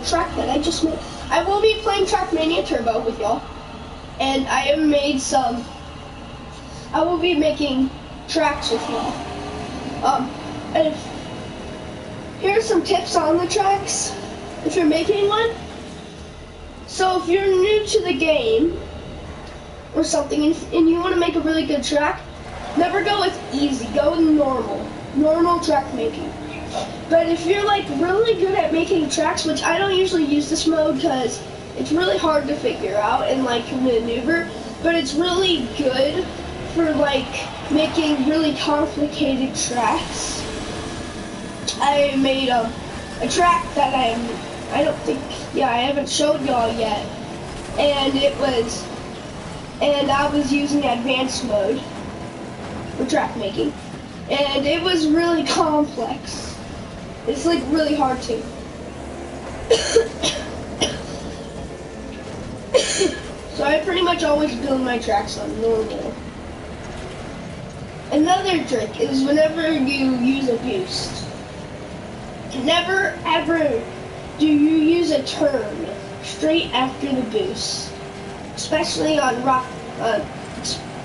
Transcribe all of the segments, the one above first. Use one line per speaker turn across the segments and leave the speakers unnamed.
track that I just made. I will be playing Trackmania Turbo with y'all, and I have made some. I will be making tracks with y'all. And here's some tips on the tracks if you're making one. So if you're new to the game or something and you want to make a really good track, never go with easy, go with normal track making. But if you're like really good at making tracks, which I don't usually use this mode because it's really hard to figure out and like maneuver, but it's really good for like making really complicated tracks. I made a track that I haven't showed y'all yet, and I was using advanced mode for track making, and it was really complex. It's like really hard to. So I pretty much always build my tracks on normal. Another trick is whenever you use a boost, never ever do you use a turn straight after the boost, especially on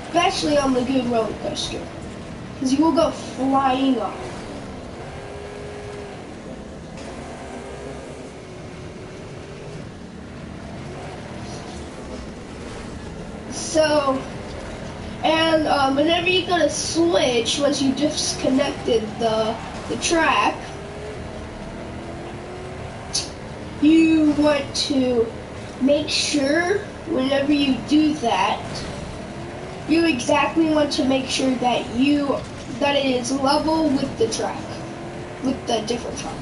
especially on the good roller coaster, because you will go flying off. So, and whenever you're gonna switch, once you disconnected the track, you want to make sure whenever you do that, you exactly want to make sure that it is level with the track, with the different track.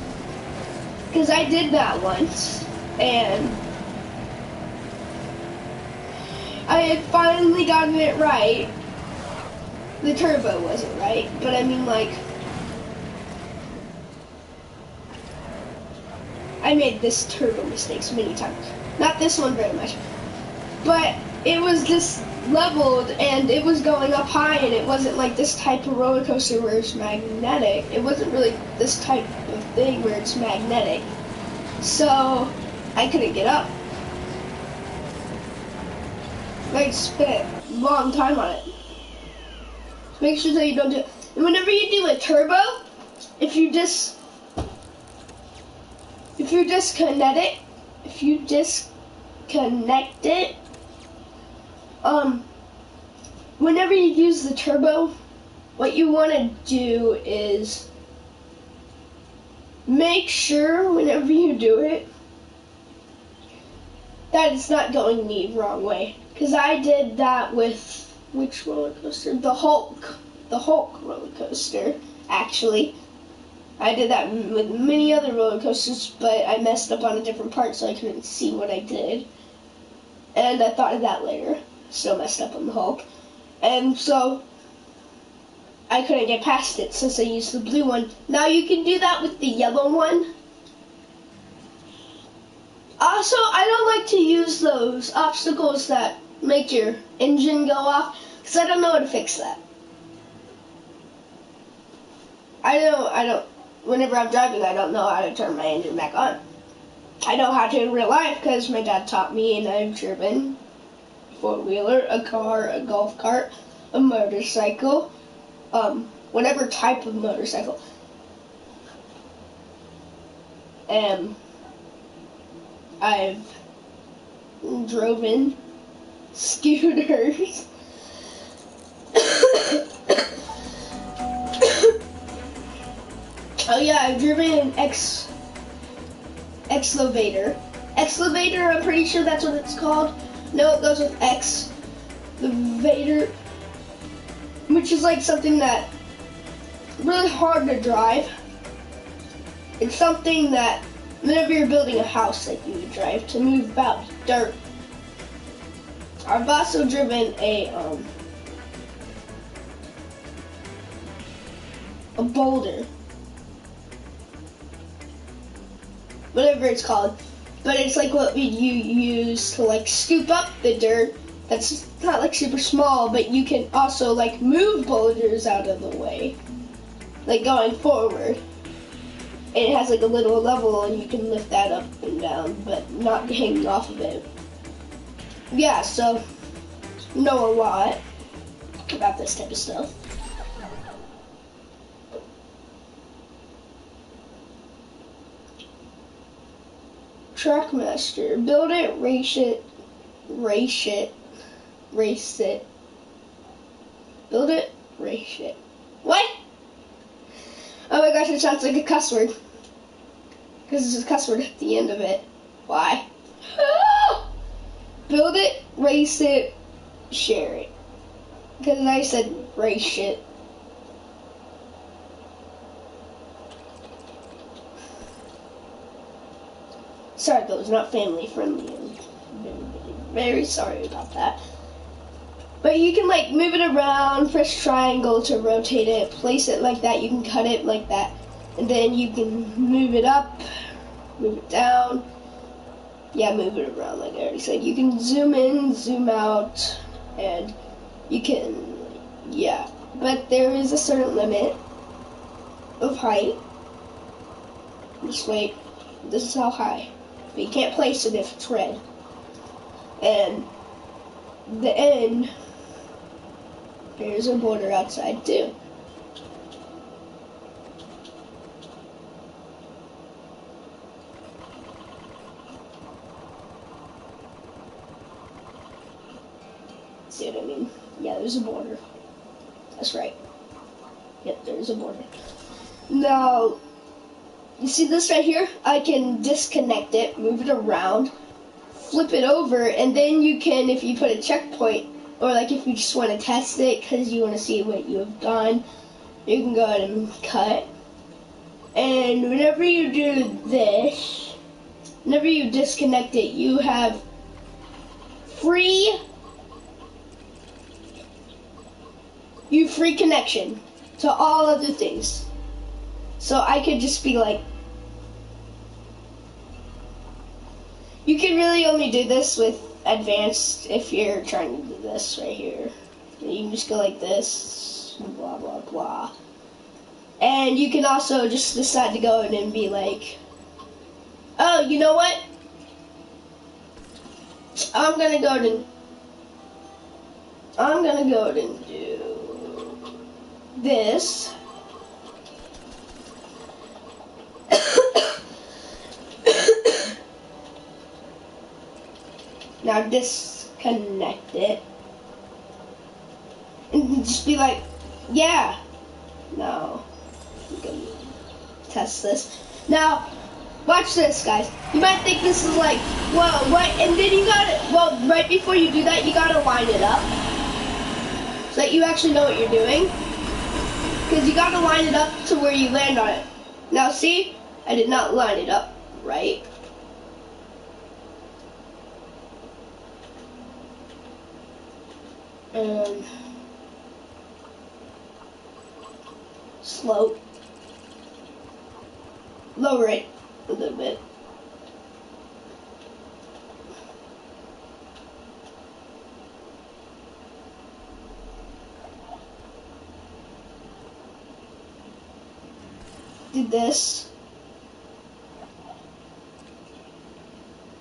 Because I did that once, and I had finally gotten it right. The turbo wasn't right, but I mean like, I made this turbo mistakes many times. Not this one very much, but it was just leveled and it was going up high, and it wasn't like this type of roller coaster where it's magnetic. It wasn't really this type of thing where it's magnetic. So I couldn't get up. I spent a long time on it. So make sure that you don't do it. And whenever you do a turbo, if you disconnect it, whenever you use the turbo, what you want to do is make sure whenever you do it that it's not going the wrong way. Because I did that with which roller coaster? The Hulk roller coaster, actually. I did that with many other roller coasters, but I messed up on a different part, so I couldn't see what I did. And I thought of that later. Still messed up on the Hulk. And so I couldn't get past it since I used the blue one. Now you can do that with the yellow one. Also, I don't like to use those obstacles that make your engine go off, because I don't know how to fix that. I don't, whenever I'm driving, I don't know how to turn my engine back on. I know how to in real life because my dad taught me, and I've driven a four-wheeler, a car, a golf cart, a motorcycle, whatever type of motorcycle. I've driven scooters. Oh yeah, I've driven an Excavator. Excavator, I'm pretty sure that's what it's called. No, it goes with X. The Vader, which is like something that really hard to drive. It's something that whenever you're building a house that you would drive to move about dirt. I've also driven a boulder, whatever it's called, but it's like what you use to like scoop up the dirt. That's not like super small, but you can also like move boulders out of the way, like going forward. it has like a little level and you can lift that up and down, but not hanging off of it. Yeah, so know a lot about this type of stuff. Trackmaster, build it, race it, race it, race it. Build it, race it. What? Oh my gosh, it sounds like a cuss word. Because there's a cuss word at the end of it. Why? Build it, race it, share it. Because I said race it. Sorry, that was not family friendly. I'm very sorry about that. But you can like move it around, press triangle to rotate it, place it like that, you can cut it like that. And then you can move it up, move it down. Yeah, move it around like I already said. You can zoom in, zoom out, and you can, yeah. But there is a certain limit of height. Just wait, this is how high. But you can't place it if it's red. And the end, there's a border outside too. See what I mean? Yeah, there's a border. That's right. Yep, there's a border. Now, you see this right here? I can disconnect it, move it around, flip it over, and then you can, if you put a checkpoint, or like if you just want to test it because you want to see what you have done, you can go ahead and cut. And whenever you do this, whenever you disconnect it, you have free connection to all other things. So I could just be like, you can really only do this with advanced if you're trying to do this right here. You can just go like this, blah, blah, blah. And you can also just decide to go in and be like, oh, you know what? I'm gonna go and do this. Now disconnect it. And just be like, yeah. No. I'm gonna test this. Now, watch this, guys. You might think this is like, whoa, what? And then you gotta, well, right before you do that, you gotta line it up. So that you actually know what you're doing. Because you gotta line it up to where you land on it. Now see, I did not line it up right. And slope. Lower it a little bit. Did this.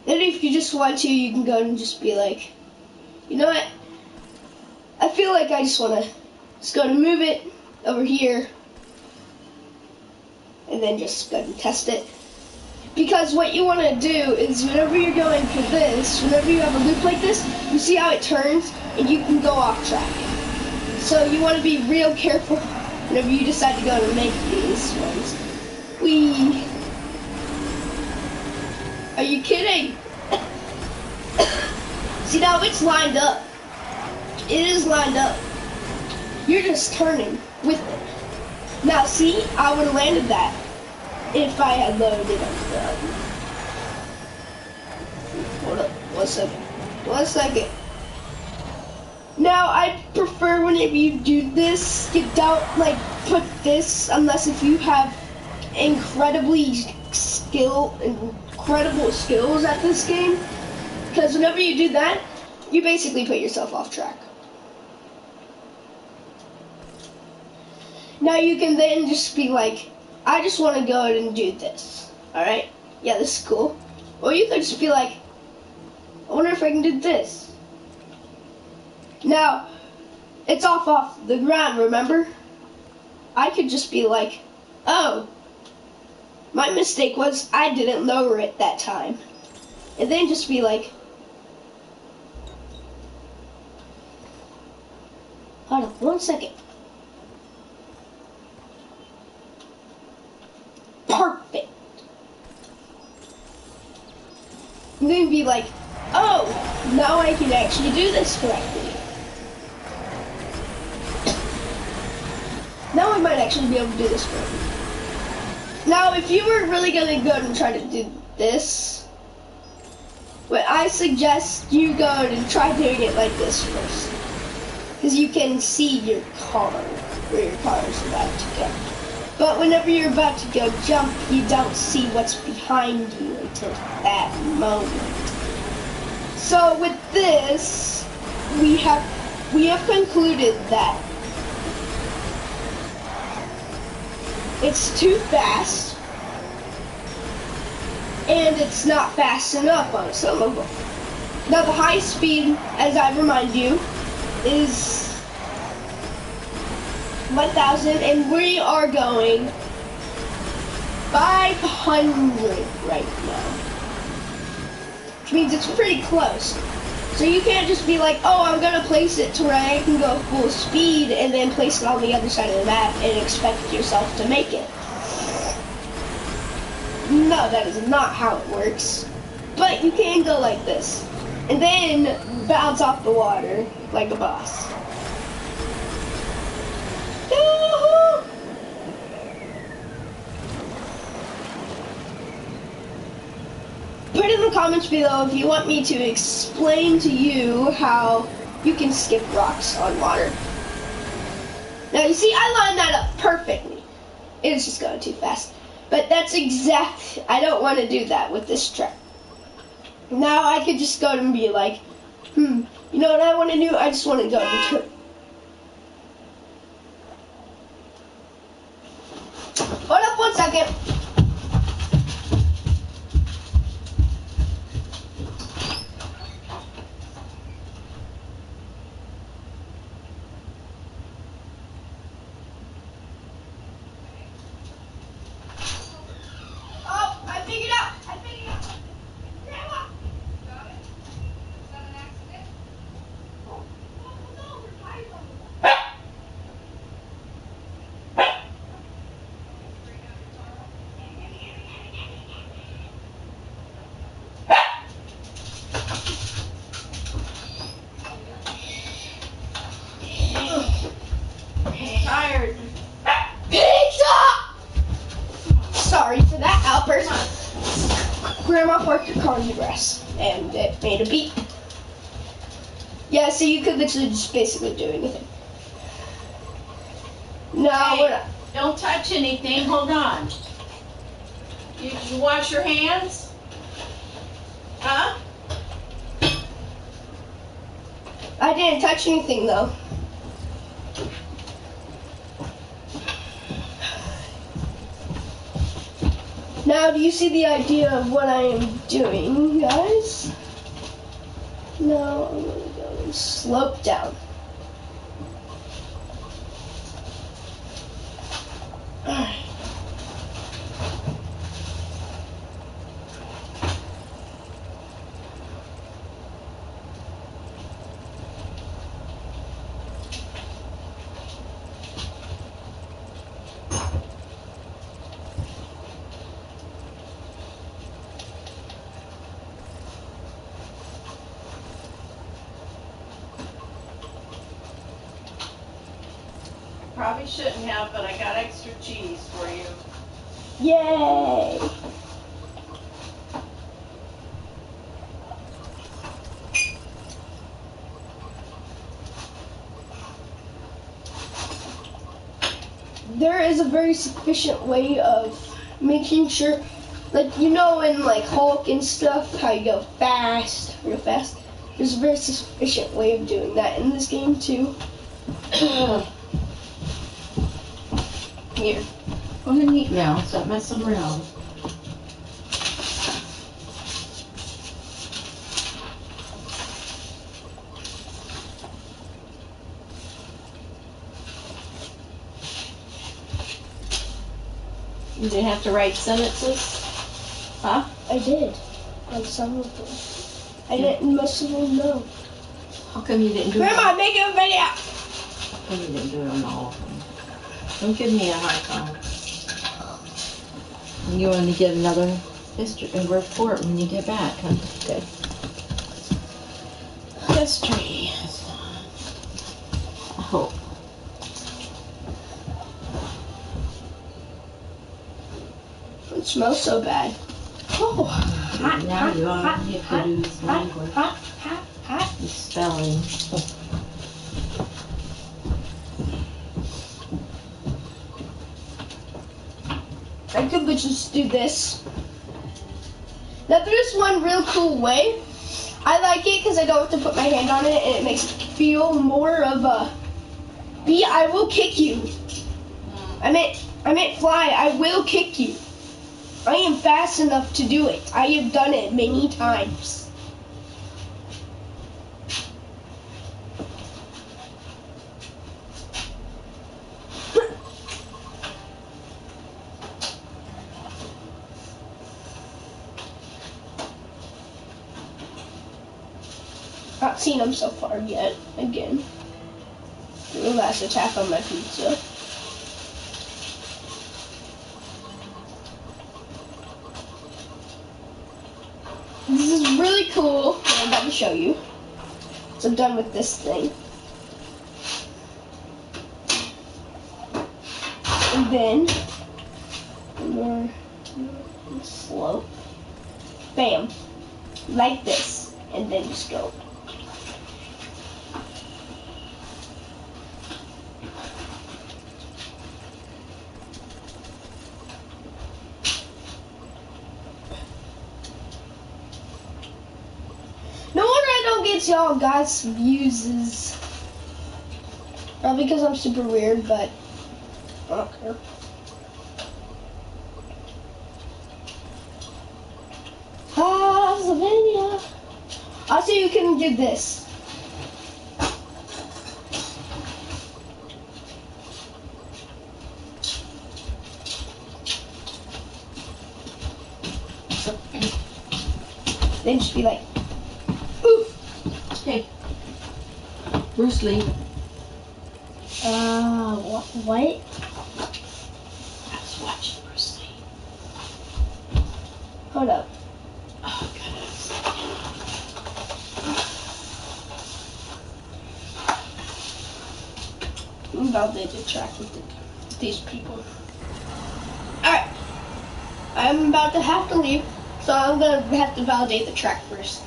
Then if you just want to, you can go and just be like, you know what? I feel like I just want to just go to move it over here and then just go and test it. Because what you want to do is whenever you're going for this, whenever you have a loop like this, you see how it turns and you can go off track. So you want to be real careful whenever you decide to go and make these ones. Are you kidding? See, now it's lined up. It is lined up. You're just turning with it. Now see, I would have landed that if I had loaded it up. Hold up, 1 second. 1 second. Now I prefer whenever you do this, you don't like put this unless if you have incredible skills at this game. Because whenever you do that, you basically put yourself off track. Now you can then just be like, I just want to go and do this. Alright? Yeah, this is cool. Or you could just be like, I wonder if I can do this. Now, it's off the ground, remember? I could just be like, oh, my mistake was I didn't lower it that time. And then just be like, hold on 1 second. Perfect. And then be like, oh, now I can actually do this correctly. Now I might actually be able to do this correctly. Now, if you were really going to go and try to do this, but I suggest you go and try doing it like this first. Because you can see your car, where your car is about to go. But whenever you're about to go jump, you don't see what's behind you until that moment. So with this, we have concluded that it's too fast, and it's not fast enough on some of them. Now the high speed, as I remind you, is 1,000, and we are going 500 right now. Which means it's pretty close. So you can't just be like, oh, I'm gonna place it to where I can go full speed and then place it on the other side of the map and expect yourself to make it. No, that is not how it works. But you can go like this. And then bounce off the water like a boss. Yahoo! Put in the comments below if you want me to explain to you how you can skip rocks on water. Now you see, I lined that up perfectly. It's just going too fast. But that's I don't want to do that with this track. Now I could just go and be like, you know what I want to do? I just want to go and turn. Hold up 1 second. Tired. Pizza! Sorry for that outburst. Grandma parked her car in the grass and it made a beep. Yeah, so you could literally just basically do anything. No,
hey,
we're not.
Don't touch anything. Hold on. Did you wash your hands? Huh?
I didn't touch anything though. Now, do you see the idea of what I am doing, guys? Now, I'm going to go and slope down. Alright.
Probably shouldn't have, but I got extra cheese for you.
Yay! There is a very sufficient way of making sure, like, you know, in like Hulk and stuff, how you go fast, real fast. There's a very sufficient way of doing that in this game too. Here.
Go ahead and eat now. Stop messing around. You didn't have to write sentences? Huh?
I did. On some of them. I didn't, most of them, no.
How come you didn't do it?
Grandma, make a video!
How come you didn't do it on all of them? Don't give me a hard time. You want to get another history report when you get back, huh? Okay. History. I hope.
It smells so bad. Oh, hot,
now
hot,
you
hot,
have
hot,
to do this
hot,
language.
hot, hot, hot.
The spelling.
I could just do this. Now there's one real cool way. I like it because I don't have to put my hand on it and it makes it feel more of a B. I will kick you. I meant fly. I will kick you. I am fast enough to do it. I have done it many times. Not seen them so far yet. Again. The last attack on my pizza. This is really cool. What I'm about to show you. So I'm done with this thing. And then more slow. Bam. Like this. And then just go. No wonder I don't get y'all guys' views. Probably because I'm super weird, but I don't care. Pennsylvania. Also, you can do this. Then just be like, ooh.
Hey, Bruce Lee.
What?
I was watching Bruce Lee.
Hold up.
Oh, goodness.
I'm about to interact with these people. Alright. I'm about to have to leave, so I'm going to have to validate the track first.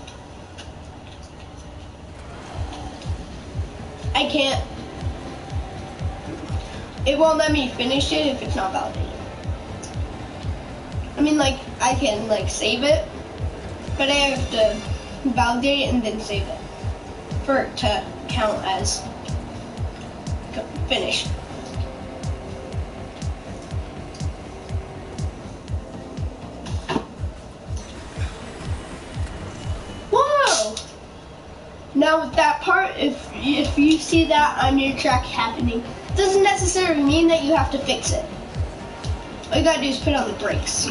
I can't. It won't let me finish it if it's not validated. I mean, like, I can, like, save it, but I have to validate it and then save it for it to count as finished. Whoa! Now with that part, if you see that on your track happening, it doesn't necessarily mean that you have to fix it. All you gotta do is put on the brakes.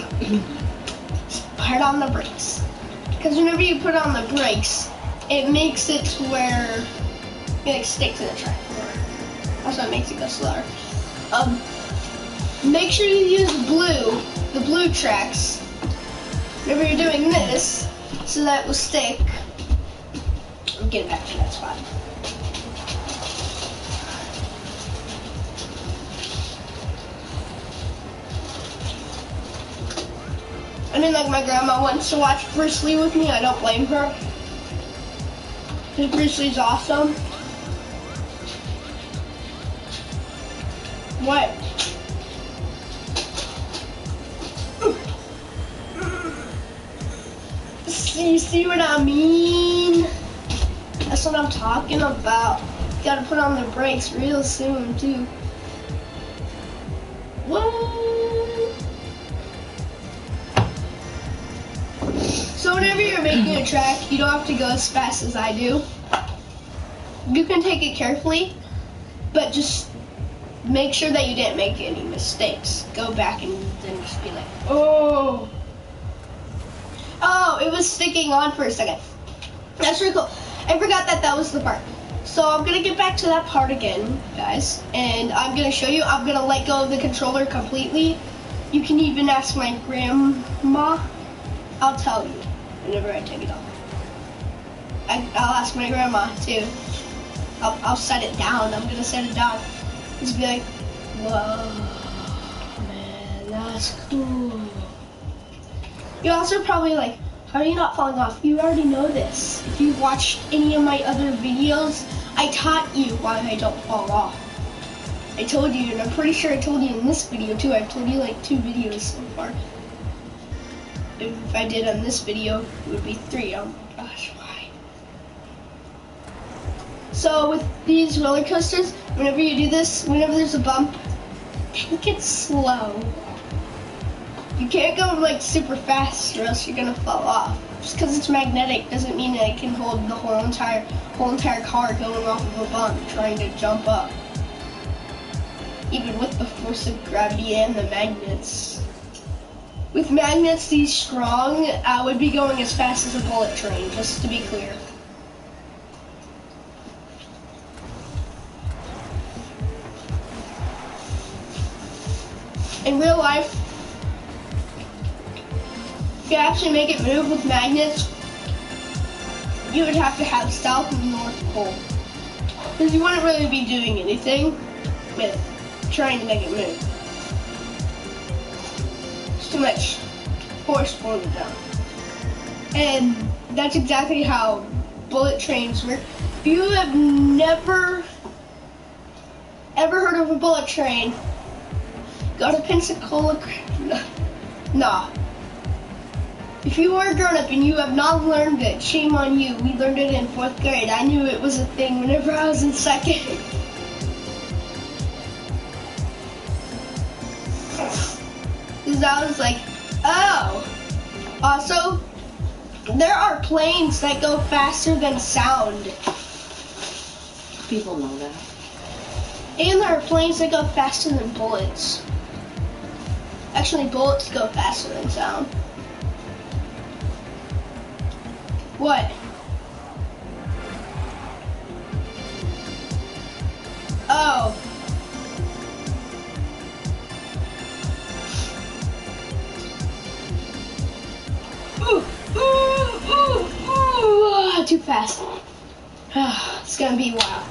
Just put on the brakes. Because whenever you put on the brakes, it makes it to where it like sticks in the track more. Also, it makes it go slower. Make sure you use the blue tracks, whenever you're doing this, so that it will stick. I'll get it back to that spot. I mean, like, my grandma wants to watch Bruce Lee with me. I don't blame her. Because Bruce Lee's awesome. What? You see what I mean? That's what I'm talking about. Gotta put on the brakes real soon, too. What? whenever you're making a track, you don't have to go as fast as I do. You can take it carefully, but just make sure that you didn't make any mistakes. Go back and then just be like, oh, it was sticking on for a second. That's really cool. I forgot that was the part. So I'm gonna get back to that part again, guys, and I'm gonna show you. I'm gonna let go of the controller completely. You can even ask my grandma. I'll tell you whenever I take it off. I'll ask my grandma too. I'll set it down. I'm gonna set it down. Just be like, whoa, man, that's cool. You're also probably like, how are you not falling off? You already know this. If you've watched any of my other videos, I taught you why I don't fall off. I told you, and I'm pretty sure I told you in this video too. I've told you like 2 videos so far. If I did on this video, it would be 3. Oh my gosh, why? So with these roller coasters, whenever you do this, whenever there's a bump, take it slow. You can't go like super fast or else you're gonna fall off. Just because it's magnetic doesn't mean that it can hold the whole entire car going off of a bump trying to jump up. Even with the force of gravity and the magnets. With magnets these strong, I would be going as fast as a bullet train, just to be clear. In real life, if you actually make it move with magnets, you would have to have South and North Pole. Because you wouldn't really be doing anything with trying to make it move. It's too much force pulling it down. And that's exactly how bullet trains work. If you have never ever heard of a bullet train, go to Pensacola. Nah. If you are grown up and you have not learned it, shame on you. We learned it in 4th grade. I knew it was a thing whenever I was in 2nd. Because I was like, oh. Also, there are planes that go faster than sound.
People know that.
And there are planes that go faster than bullets. Actually, bullets go faster than sound. What? Oh. Too fast. It's gonna be wild.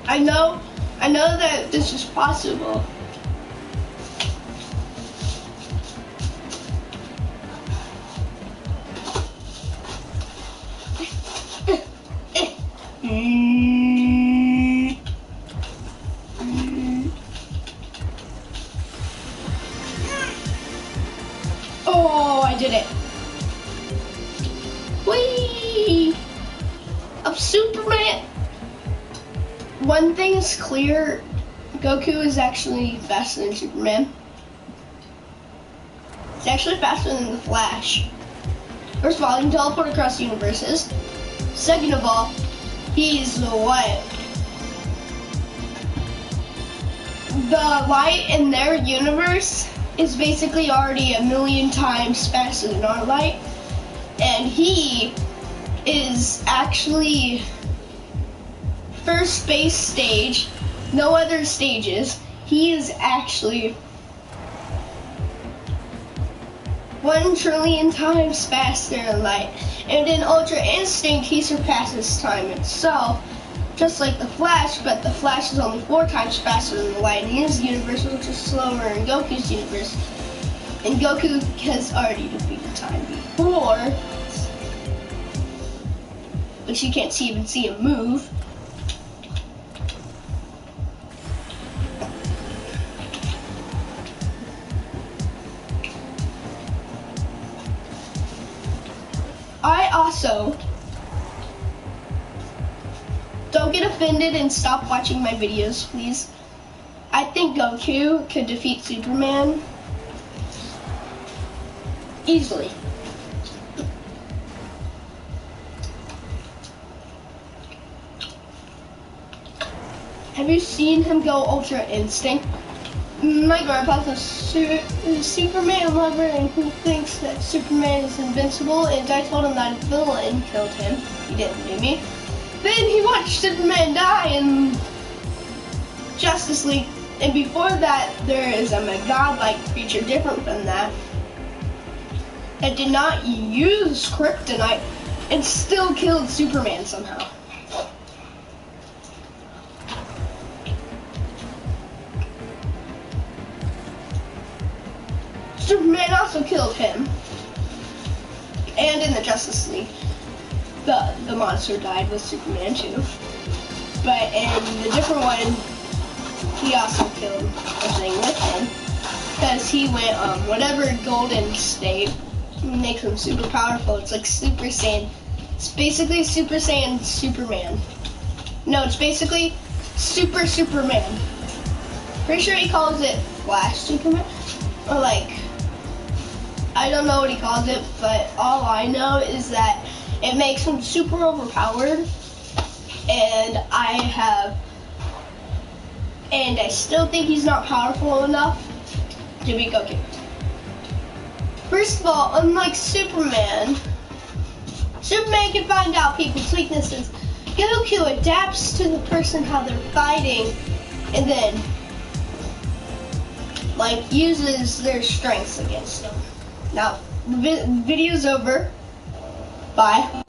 I know that this is possible. Oh, I did it. Whee! I'm Superman. One thing is clear, Goku is actually faster than Superman. He's actually faster than the Flash. First of all, he can teleport across universes. Second of all, he's what? The light in their universe is basically already 1,000,000 times faster than our light. And he is actually first base stage, no other stages. He is actually 1,000,000,000,000 times faster than light. And in Ultra Instinct, he surpasses time itself, just like the Flash, but the Flash is only 4 times faster than the light in his universe, which is slower in Goku's universe. And Goku has already defeated time before, but you can't even see him move. offended and stop watching my videos, please. I think Goku could defeat Superman easily. Have you seen him go Ultra Instinct? My grandpa's a Superman lover and he thinks that Superman is invincible, and I told him that a villain killed him. He didn't believe me. Then he watched Superman die in Justice League, and before that there is a godlike creature different from that did not use kryptonite and still killed Superman somehow. Superman also killed him. And in the Justice League, the monster died with Superman too. But in the different one, he also killed the thing with him. Because he went whatever golden state makes him super powerful. It's like Super Saiyan. It's basically Super Saiyan Superman. No, it's basically Super Superman. Pretty sure he calls it Flash Superman. Or like, I don't know what he calls it, but all I know is that it makes him super overpowered, and I still think he's not powerful enough to beat Goku. First of all, unlike Superman can find out people's weaknesses. Goku adapts to the person how they're fighting, and then like uses their strengths against them. Now, the video's over. Bye.